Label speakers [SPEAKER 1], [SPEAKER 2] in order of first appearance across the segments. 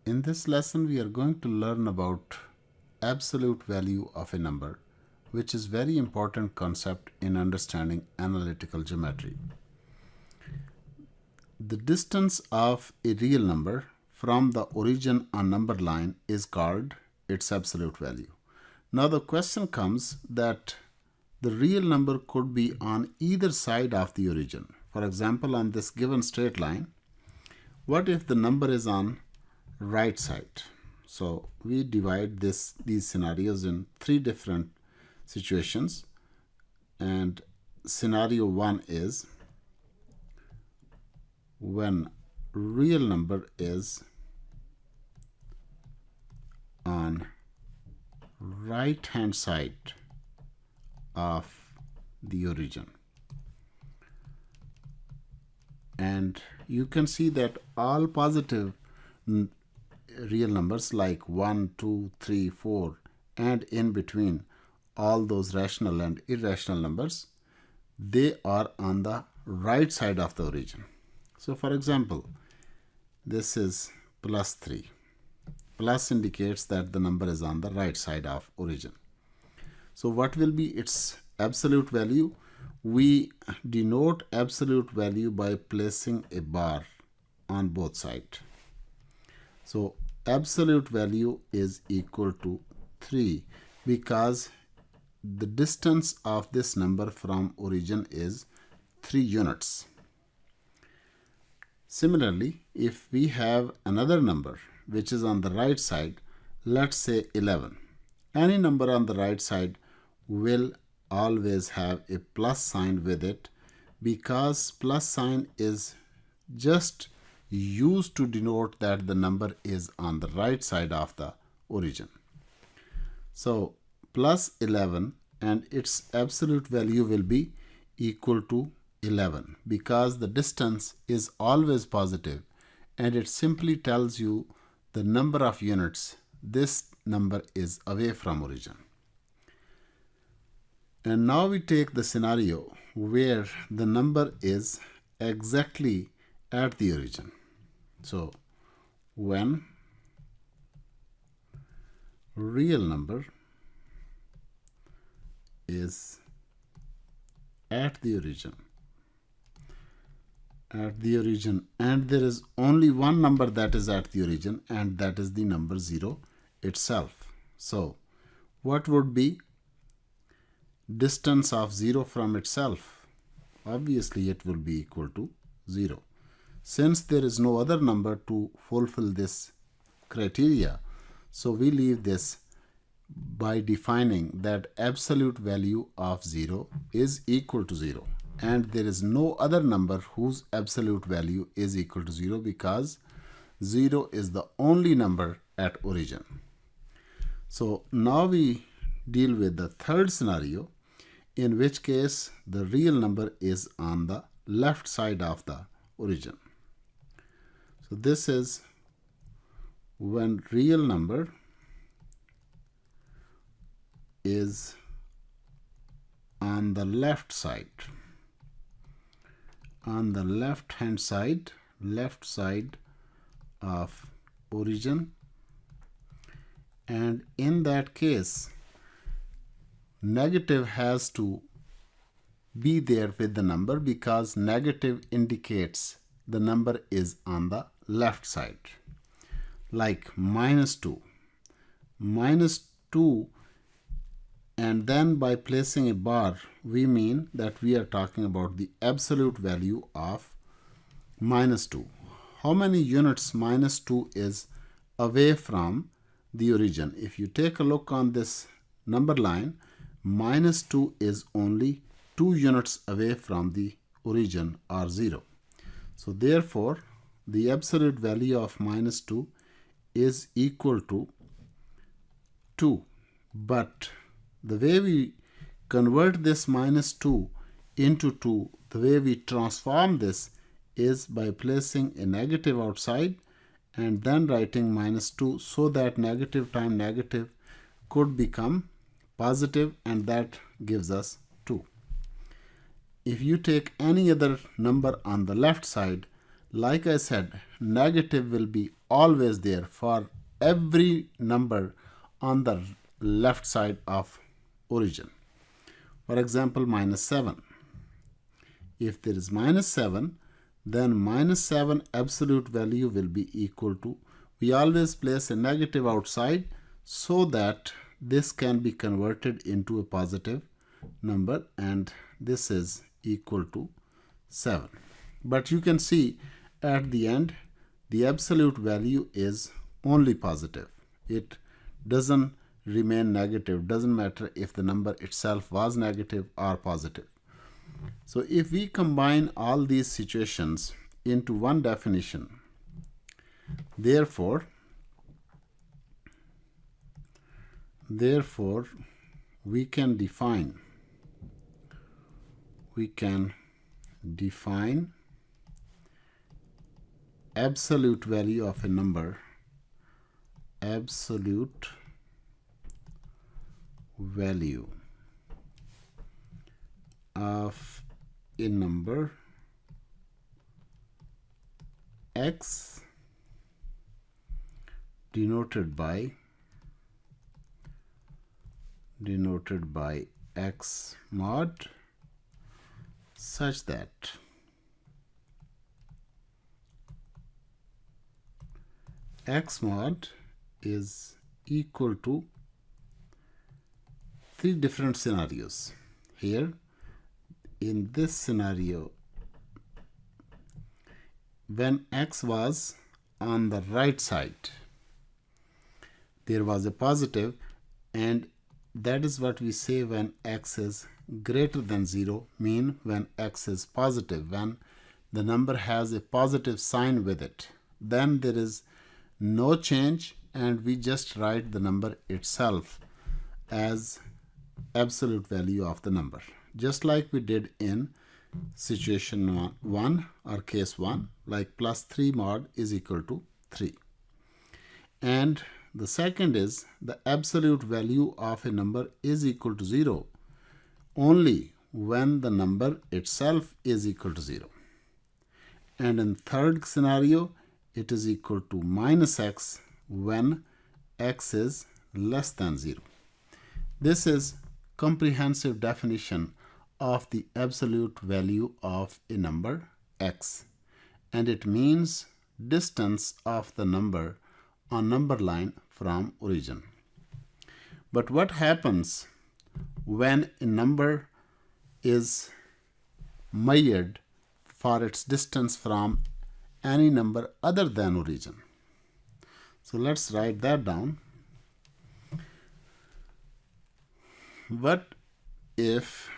[SPEAKER 1] In this lesson, we are going to learn about absolute value of a number, which is very important concept in understanding analytical geometry. The distance of a real number from the origin on number line is called its absolute value. Now the question comes that the real number could be on either side of the origin. For example, on this given straight line, what if the number is on right side? So we divide these scenarios in three different situations, and scenario 1 is when real number is on right hand side of the origin, and you can see that all positive real numbers like 1, 2, 3, 4 and in between all those rational and irrational numbers, they are on the right side of the origin. So for example, this is plus 3. Plus indicates that the number is on the right side of origin. So what will be its absolute value? We denote absolute value by placing a bar on both sides. So absolute value is equal to 3 because the distance of this number from origin is 3 units. Similarly, if we have another number which is on the right side, let's say 11. Any number on the right side will always have a plus sign with it because plus sign is just used to denote that the number is on the right side of the origin. So plus 11 and its absolute value will be equal to 11 because the distance is always positive and it simply tells you the number of units this number is away from origin. And now we take the scenario where the number is exactly at the origin. So when real number is at the origin, and there is only one number that is at the origin, and that is the number 0 itself. So what would be distance of 0 from itself? Obviously it will be equal to 0. Since there is no other number to fulfill this criteria, so we leave this by defining that absolute value of 0 is equal to 0. And there is no other number whose absolute value is equal to 0 because 0 is the only number at origin. So now we deal with the third scenario, in which case the real number is on the left side of the origin. So this is when real number is on the left side, on the left hand side, left side of origin, and in that case negative has to be there with the number because negative indicates the number is on the left side, like minus 2, and then by placing a bar we mean that we are talking about the absolute value of minus 2. How many units minus 2 is away from the origin? If you take a look on this number line, minus 2 is only 2 units away from the origin or 0. So therefore the absolute value of minus 2 is equal to 2. But the way we convert this minus 2 into 2, the way we transform this is by placing a negative outside and then writing minus 2 so that negative times negative could become positive, and that gives us 2. If you take any other number on the left side, like I said, negative will be always there for every number on the left side of origin. For example, -7. If there is -7, then -7 absolute value will be equal to, we always place a negative outside so that this can be converted into a positive number, and this is equal to 7. But you can see at the end the absolute value is only positive. It doesn't remain negative. Doesn't matter if the number itself was negative or positive. So if we combine all these situations into one definition, therefore we can define absolute value of a number, absolute value of a number x denoted by x mod such that x mod is equal to three different scenarios. Here in this scenario, when x was on the right side, there was a positive, and that is what we say when x is greater than 0, mean when x is positive, when the number has a positive sign with it, then there is no change and we just write the number itself as absolute value of the number, just like we did in situation 1 or case 1, like +3 mod is equal to 3. And the second is the absolute value of a number is equal to 0 only when the number itself is equal to 0. And in third scenario, it is equal to -x when x is less than 0. This is comprehensive definition of the absolute value of a number x, and it means distance of the number on number line from origin. But what happens when a number is measured for its distance from any number other than origin? So let's write that down. What if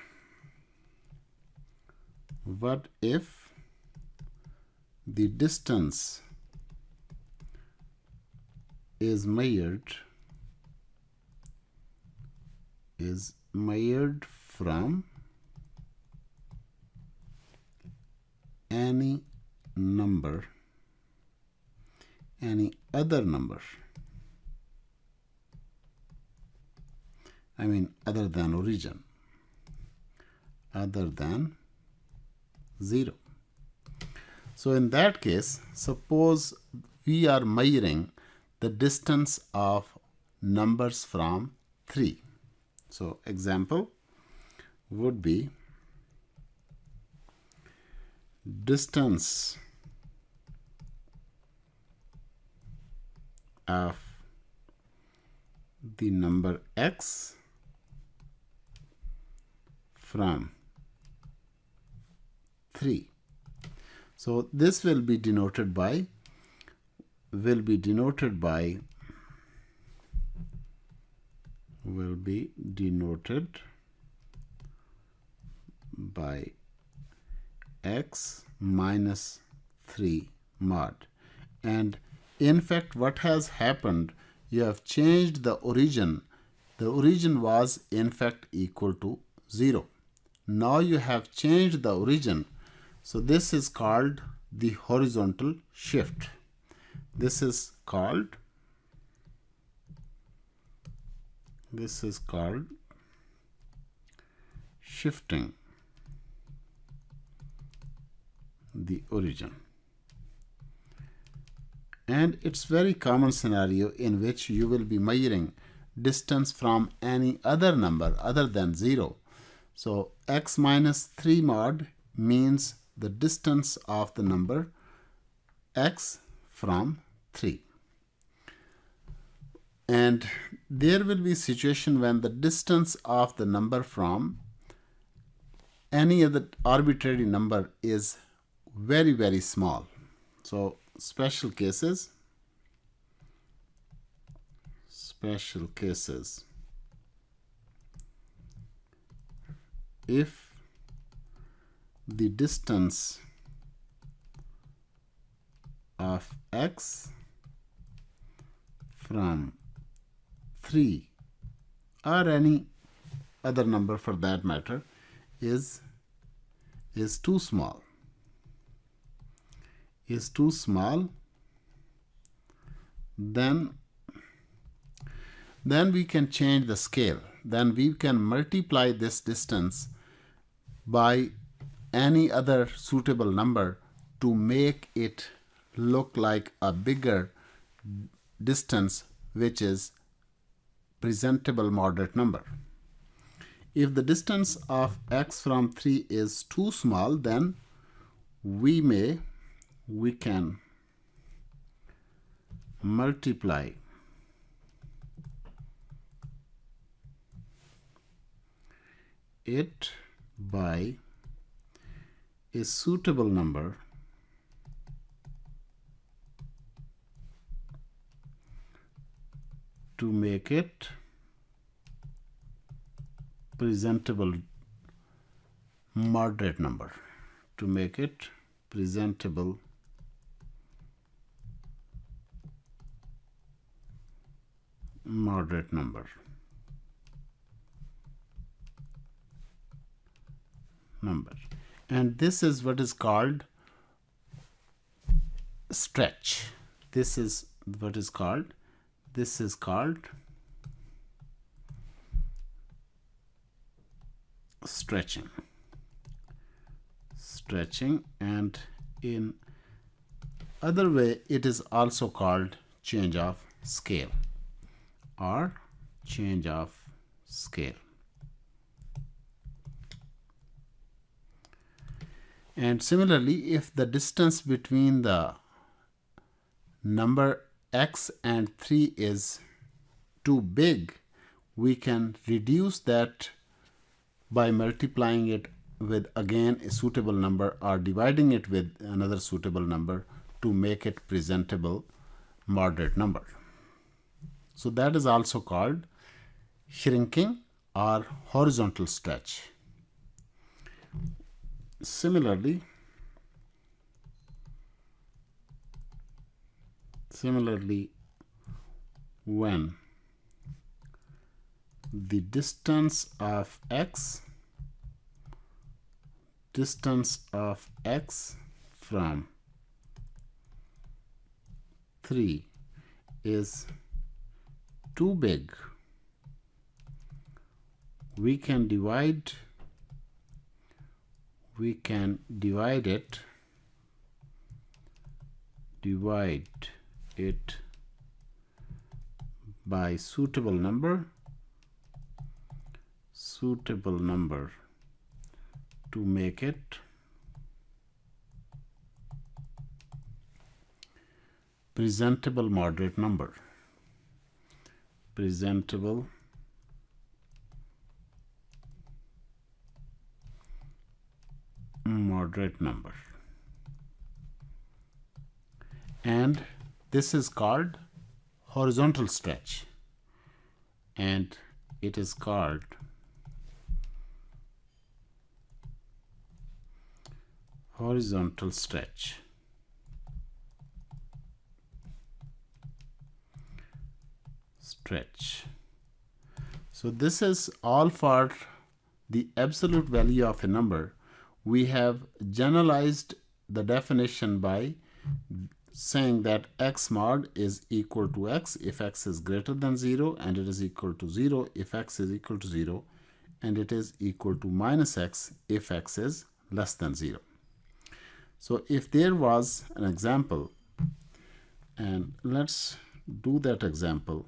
[SPEAKER 1] the distance is measured from any other number, other than origin, other than 0. So in that case, suppose we are measuring the distance of numbers from 3. So example would be distance of the number x from 3. So this will be denoted by x minus 3 mod. And in fact, what has happened, you have changed the origin. The origin was in fact equal to 0. Now you have changed the origin. So this is called the horizontal shift. This is called shifting the origin. And it's very common scenario in which you will be measuring distance from any other number other than 0. So x minus 3 mod means the distance of the number x from 3. And there will be a situation when the distance of the number from any other arbitrary number is very, very small. So special cases, if the distance of x from 3 or any other number for that matter is too small, then we can change the scale. Then we can multiply this distance by any other suitable number to make it look like a bigger distance, which is presentable moderate number. If the distance of x from 3 is too small, then we can multiply it by a suitable number to make it presentable moderate number, and this is what is called stretch. This is called stretching, and in other way it is also called change of scale or change of scale. And similarly, if the distance between the number x and 3 is too big, we can reduce that by multiplying it with again a suitable number or dividing it with another suitable number to make it presentable moderate number. So that is also called shrinking or horizontal stretch. Similarly, when the distance of x from 3 is too big, we can divide it by suitable number to make it presentable moderate number. And this is called horizontal stretch, and it is called horizontal stretch. So this is all for the absolute value of a number. We have generalized the definition by saying that x mod is equal to x if x is greater than 0, and it is equal to 0 if x is equal to 0, and it is equal to minus x if x is less than 0. So if there was an example And let's do that example.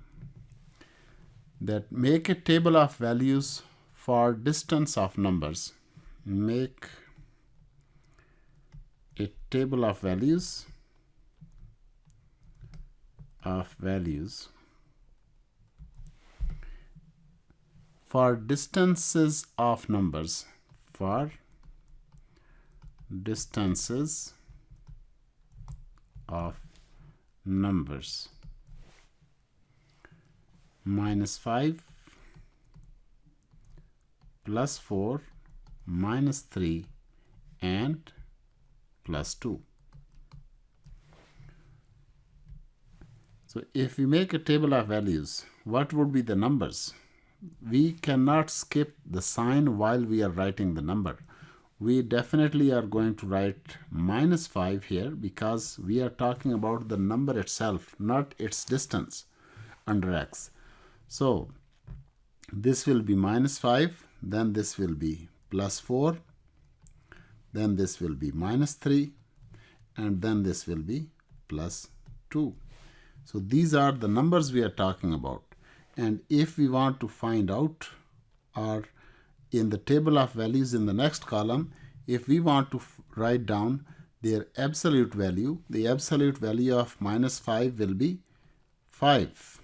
[SPEAKER 1] That make a table of values for distance of numbers. Make a table of values for distances of numbers. For distances of numbers. -5 +4 -3 and +2. So if we make a table of values, what would be the numbers? We cannot skip the sign while we are writing the number. We definitely are going to write -5 here because we are talking about the number itself, not its distance under x. So this will be -5, then this will be +4, then this will be -3, and then this will be +2. So these are the numbers we are talking about. And if we want to find out, or in the table of values in the next column, if we want to write down their absolute value, the absolute value of -5 will be 5.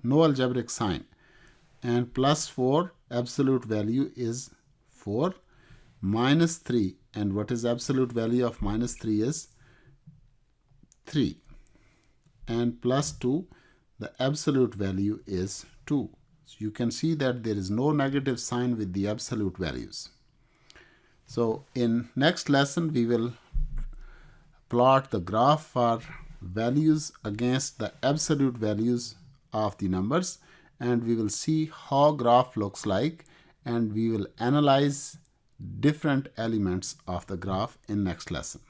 [SPEAKER 1] No algebraic sign. And +4, absolute value is 4. -3, and what is absolute value of -3 is 3. And +2, the absolute value is 2. So you can see that there is no negative sign with the absolute values. So in next lesson, we will plot the graph for values against the absolute values of the numbers, and we will see how graph looks like, and we will analyze different elements of the graph in next lesson.